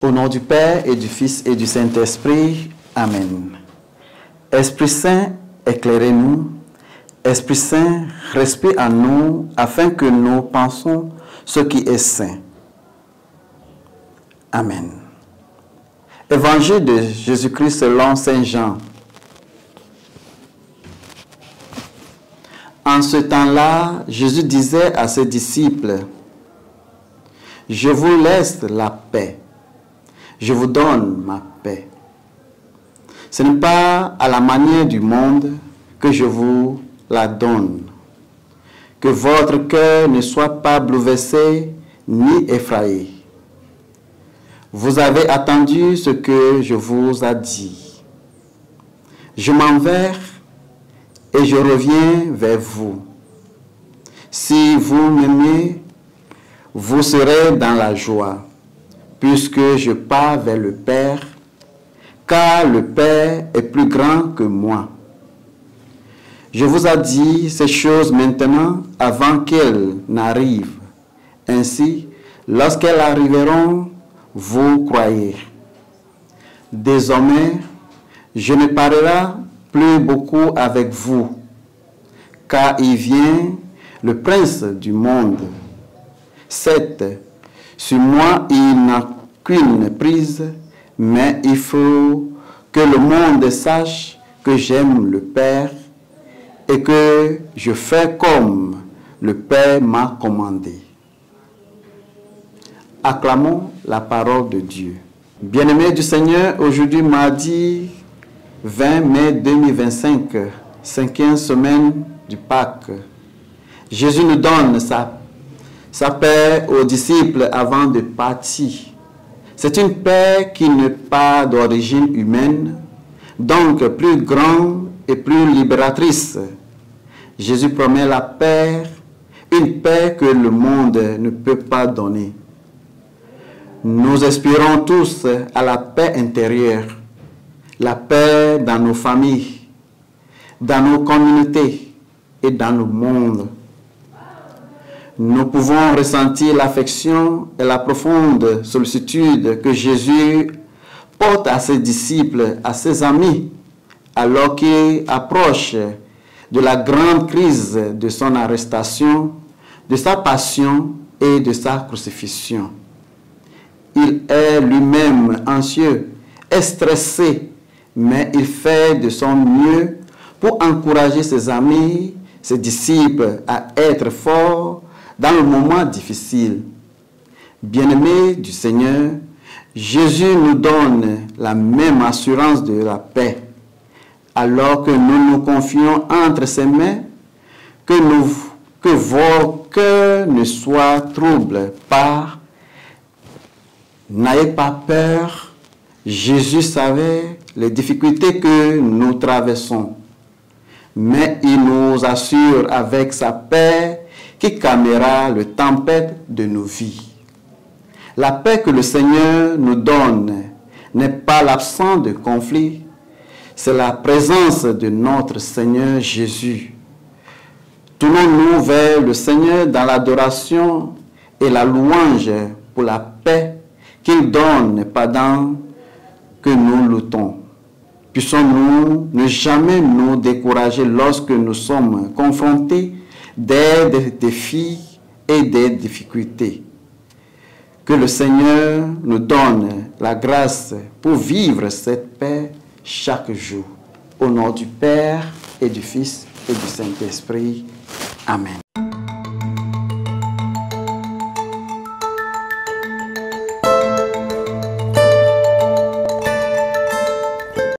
Au nom du Père et du Fils et du Saint-Esprit. Amen. Esprit Saint, éclairez-nous. Esprit Saint, respire en nous afin que nous pensions ce qui est saint. Amen. Évangile de Jésus-Christ selon Saint Jean. En ce temps-là, Jésus disait à ses disciples, « Je vous laisse la paix. Je vous donne ma paix. Ce n'est pas à la manière du monde que je vous la donne. Que votre cœur ne soit pas bouleversé ni effrayé. Vous avez attendu ce que je vous ai dit. Je m'en vais et je reviens vers vous. Si vous m'aimez, vous serez dans la joie, puisque je pars vers le Père, car le Père est plus grand que moi. Je vous ai dit ces choses maintenant avant qu'elles n'arrivent. Ainsi, lorsqu'elles arriveront, vous croyez. Désormais, je ne parlerai plus beaucoup avec vous, car il vient le prince du monde. Certes, sur moi il n'a qu'une prise, mais il faut que le monde sache que j'aime le Père et que je fais comme le Père m'a commandé. Acclamons la parole de Dieu. Bien-aimés du Seigneur, aujourd'hui mardi 20 mai 2025, 5e semaine du Pâques, Jésus nous donne sa paix aux disciples avant de partir. C'est une paix qui n'est pas d'origine humaine, donc plus grande et plus libératrice. Jésus promet la paix, une paix que le monde ne peut pas donner. Nous aspirons tous à la paix intérieure, la paix dans nos familles, dans nos communautés et dans le monde. Nous pouvons ressentir l'affection et la profonde sollicitude que Jésus porte à ses disciples, à ses amis, alors qu'il approche de la grande crise de son arrestation, de sa passion et de sa crucifixion. Il est lui-même anxieux et stressé, mais il fait de son mieux pour encourager ses amis, ses disciples à être forts dans le moment difficile. Bien-aimés du Seigneur, Jésus nous donne la même assurance de la paix. Alors que nous nous confions entre ses mains, que vos cœurs ne soient troublés par. N'ayez pas peur. Jésus savait les difficultés que nous traversons. Mais il nous assure avec sa paix qui calmera le tempête de nos vies. La paix que le Seigneur nous donne n'est pas l'absence de conflit, c'est la présence de notre Seigneur Jésus. Tournons-nous vers le Seigneur dans l'adoration et la louange pour la paix qu'il donne pendant que nous luttons. Puissions-nous ne jamais nous décourager lorsque nous sommes confrontés des défis et des difficultés. Que le Seigneur nous donne la grâce pour vivre cette paix chaque jour. Au nom du Père et du Fils et du Saint-Esprit. Amen.